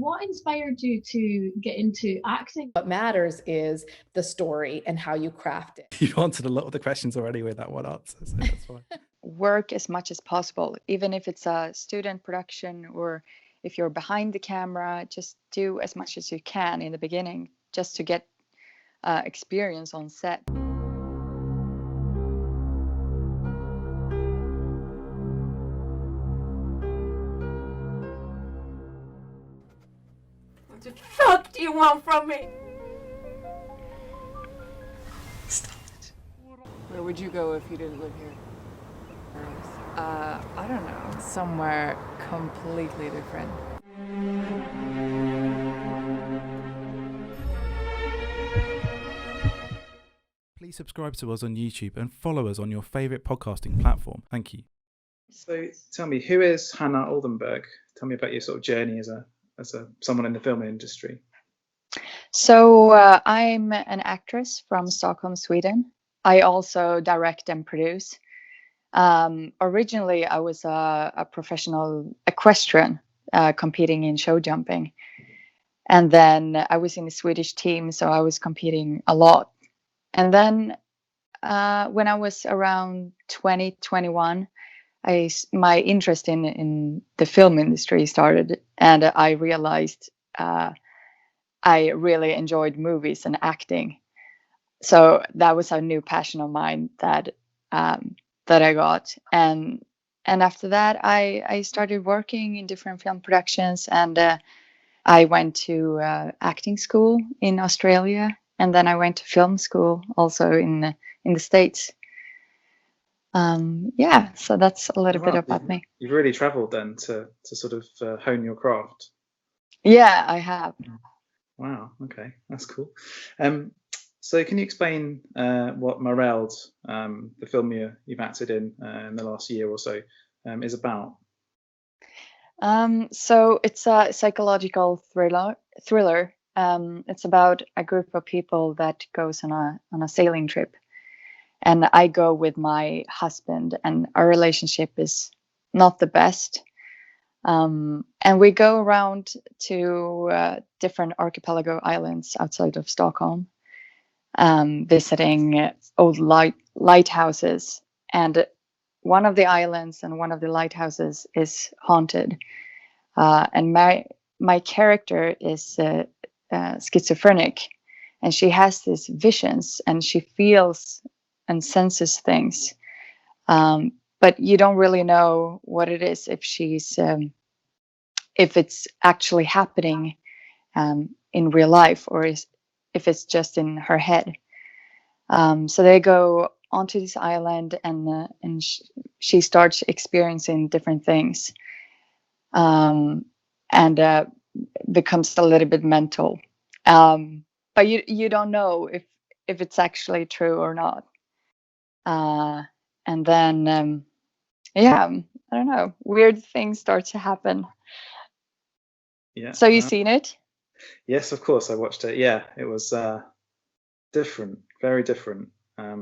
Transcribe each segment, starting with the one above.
what inspired you to get into acting? What matters is the story and how you craft it. You answered a lot of the questions already with that one answer, so that's fine. Work as much as possible, even if it's a student production or if you're behind the camera, just do as much as you can in the beginning just to get experience on set. What the fuck do you want from me? Stop it. Where would you go if you didn't live here? I don't know. Somewhere completely different. Please subscribe to us on YouTube and follow us on your favourite podcasting platform. Thank you. So tell me, who is Hanna Oldenburg? Tell me about your sort of journey as someone in the film industry. So I'm an actress from Stockholm, Sweden. I also direct and produce. Originally, I was a professional equestrian competing in show jumping. And then I was in the Swedish team, so I was competing a lot. And then when I was around 2021, my interest in the film industry started, and I realized I really enjoyed movies and acting. So that was a new passion of mine that I got. And after that, I started working in different film productions, and I went to acting school in Australia, and then I went to film school also in the States. So that's a little bit about me. You've really travelled then to sort of hone your craft. Yeah, I have. Wow. Okay, that's cool. So can you explain what Mareld, the film you've acted in the last year or so, is about? So it's a psychological thriller. It's about a group of people that goes on a sailing trip, and I go with my husband, and our relationship is not the best. And we go around to different archipelago islands outside of Stockholm, visiting old lighthouses. And one of the islands and one of the lighthouses is haunted. And my character is schizophrenic, and she has these visions, and she feels and senses things. But you don't really know what it is, if it's actually happening in real life, or if it's just in her head. So they go onto this island, and she starts experiencing different things, and becomes a little bit mental. But you don't know if it's actually true or not. And then I don't know, weird things start to happen. Yeah. So you've seen it? Yes, of course, I watched it. Yeah, it was different, very different. I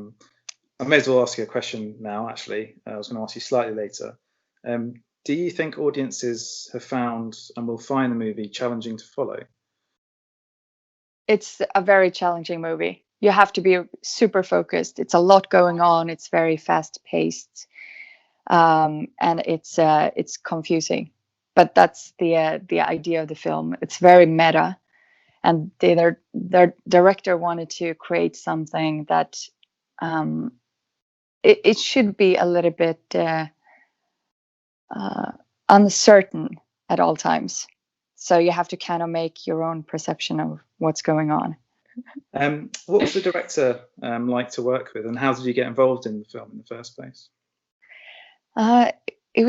may as well ask you a question now, actually. I was going to ask you slightly later. Do you think audiences have found and will find the movie challenging to follow? It's a very challenging movie. You have to be super focused. It's a lot going on. It's very fast paced, and it's confusing. But that's the idea of the film. It's very meta, and their director wanted to create something that it should be a little bit uncertain at all times. So you have to kind of make your own perception of what's going on. What was the director like to work with, and how did you get involved in the film in the first place? It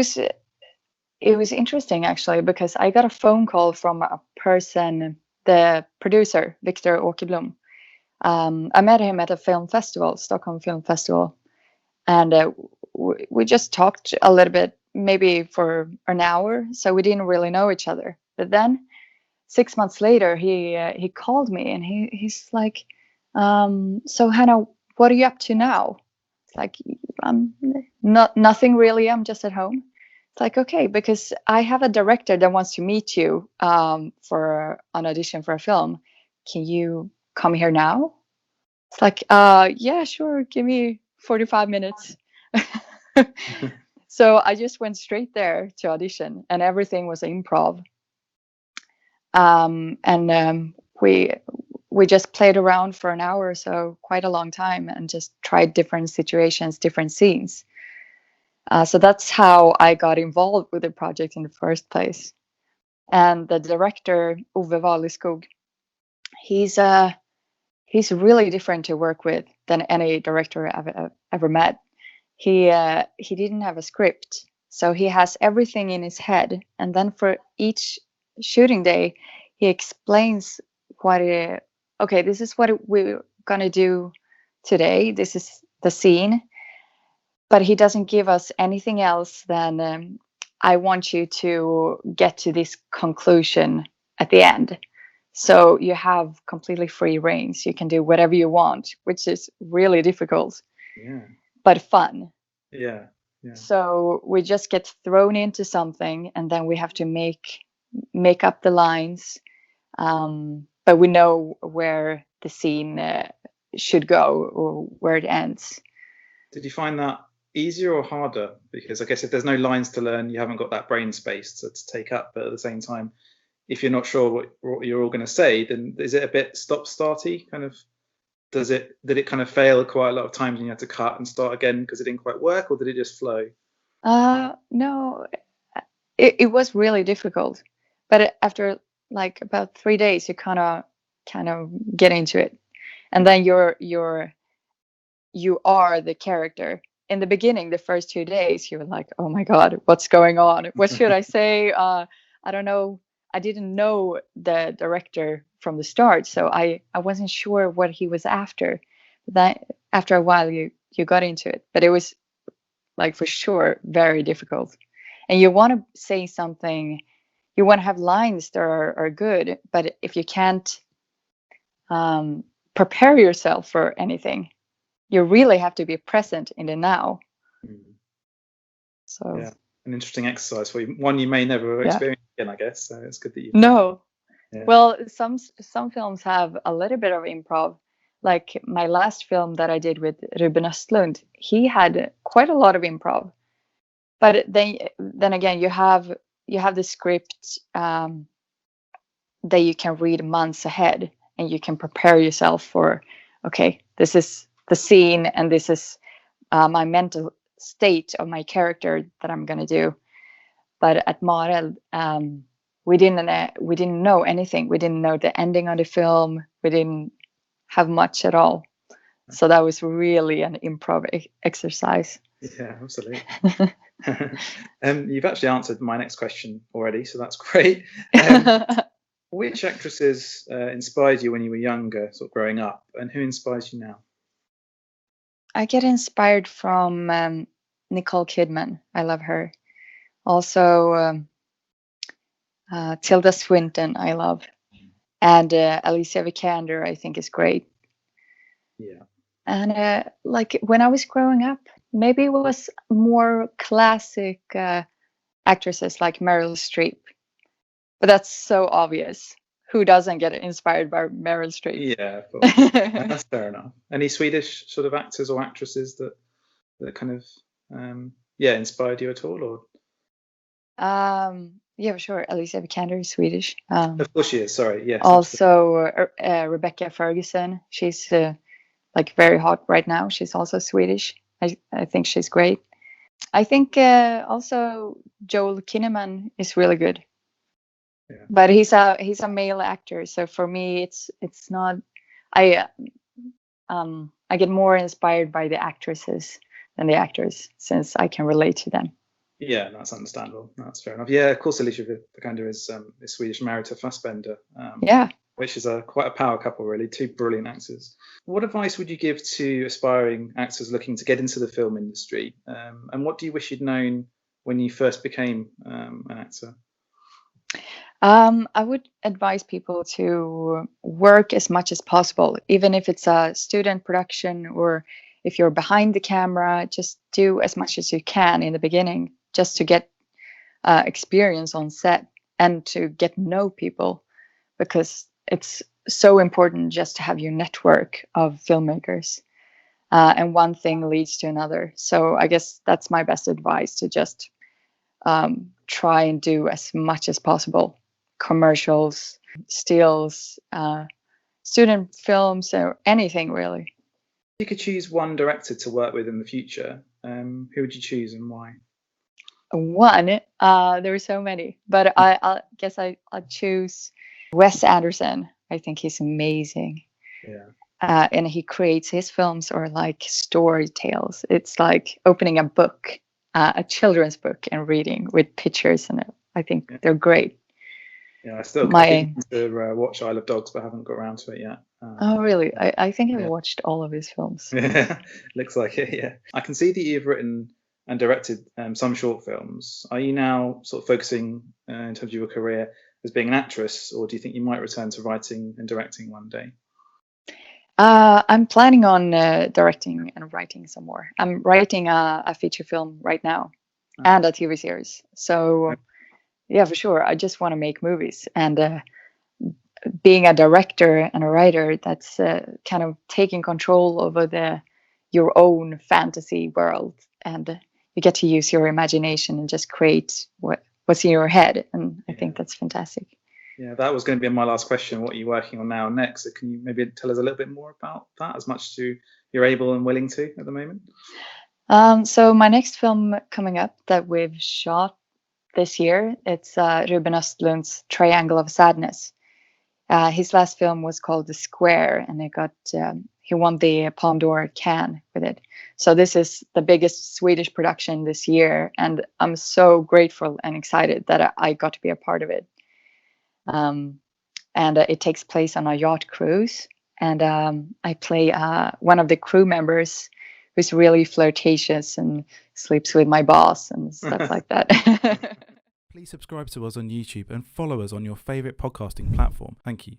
was interesting, actually, because I got a phone call from a person, the producer, Victor Åkerblom. I met him at a film festival, Stockholm Film Festival, and we just talked a little bit, maybe for an hour, so we didn't really know each other. But then 6 months later, he called me, and he's like, so Hanna, what are you up to now? It's like, nothing really. I'm just at home. It's like, okay, because I have a director that wants to meet you for an audition for a film. Can you come here now? It's like, yeah, sure. Give me 45 minutes. So I just went straight there to audition, and everything was improv. We just played around for an hour or so, quite a long time, and just tried different situations, different scenes. So that's how I got involved with the project in the first place. And the director, Ove Waleskog, he's really different to work with than any director I've ever met. He didn't have a script, so he has everything in his head, and then for each shooting day, he explains okay, this is what we're gonna do today. This is the scene, but he doesn't give us anything else than I want you to get to this conclusion at the end. So you have completely free reins. You can do whatever you want, which is really difficult, but fun. Yeah. So we just get thrown into something, and then we have to make up the lines. But we know where the scene should go or where it ends. Did you find that easier or harder? Because I guess if there's no lines to learn, you haven't got that brain space to take up. But at the same time, if you're not sure what you're all going to say, then is it a bit stop-starty kind of? Did it kind of fail quite a lot of times and you had to cut and start again because it didn't quite work, or did it just flow? No, it was really difficult. But after like about 3 days, you kind of get into it, and then you are the character. In the beginning, the first 2 days, you were like, oh my God, what's going on? What should I say? I don't know. I didn't know the director from the start, so I wasn't sure what he was after. That after a while, you got into it, but it was like for sure very difficult. And you want to say something, you want to have lines that are good, but if you can't prepare yourself for anything, you really have to be present in the now. So yeah, an interesting exercise for you. One you may never experience again, I guess. So it's good that you. No. Yeah. Well, some films have a little bit of improv. Like my last film that I did with Ruben Östlund, he had quite a lot of improv. But then again, you have the script that you can read months ahead, and you can prepare yourself for, okay, this is the scene, and this is my mental state of my character that I'm gonna do. But at Mareld, we didn't know anything. We didn't know the ending of the film. We didn't have much at all. So that was really an improv exercise. Yeah, absolutely. You've actually answered my next question already, so that's great. Which actresses inspired you when you were younger, sort of growing up, and who inspires you now? I get inspired from Nicole Kidman. I love her. Also, Tilda Swinton, I love. And Alicia Vikander, I think, is great. Yeah. And like when I was growing up, maybe it was more classic actresses like Meryl Streep. But that's so obvious. Who doesn't get inspired by Meryl Streep? Yeah, that's fair enough. Any Swedish sort of actors or actresses that kind of inspired you at all, or? Yeah, sure. Alicia Vikander is Swedish. Of course she is. Sorry, yes. Also, Rebecca Ferguson. She's like very hot right now. She's also Swedish. I think she's great. I think also Joel Kinnaman is really good. Yeah. But he's a male actor, so for me it's not. I get more inspired by the actresses than the actors, since I can relate to them. Yeah, that's understandable. That's fair enough. Yeah, of course, Alicia Vikander is Swedish, married to Fassbender. Which is quite a power couple, really. Two brilliant actors. What advice would you give to aspiring actors looking to get into the film industry? And what do you wish you'd known when you first became an actor? I would advise people to work as much as possible, even if it's a student production or if you're behind the camera. Just do as much as you can in the beginning, just to get experience on set and to get to know people, because it's so important just to have your network of filmmakers. And one thing leads to another. So I guess that's my best advice, to just try and do as much as possible. Commercials, stills, student films, or anything really. If you could choose one director to work with in the future, who would you choose and why? One, there are so many, but I guess I'll choose Wes Anderson. I think he's amazing. Yeah. And he creates, his films are like story tales. It's like opening a book, a children's book, and reading with pictures in it. I think they're great. Yeah, I still My- to watch Isle of Dogs, but I haven't got around to it yet. Oh, really? I think I've Yeah. watched all of his films. Yeah, looks like it. Yeah, I can see that you've written and directed some short films. Are you now sort of focusing in terms of your career as being an actress, or do you think you might return to writing and directing one day? I'm planning on directing and writing some more. I'm writing a feature film right now and a TV series. So, yeah, for sure. I just want to make movies. And being a director and a writer, that's kind of taking control over your own fantasy world. And you get to use your imagination and just create what's in your head. And I think that's fantastic. Yeah, that was going to be my last question. What are you working on now next? So can you maybe tell us a little bit more about that, as much as you're able and willing to at the moment? So my next film coming up that we've shot this year, it's Ruben Östlund's Triangle of Sadness. His last film was called The Square, and he won the Palme d'Or Cannes with it. So this is the biggest Swedish production this year, and I'm so grateful and excited that I got to be a part of it. And it takes place on a yacht cruise, and I play one of the crew members who's really flirtatious and sleeps with my boss and stuff like that. Please subscribe to us on YouTube and follow us on your favourite podcasting platform. Thank you.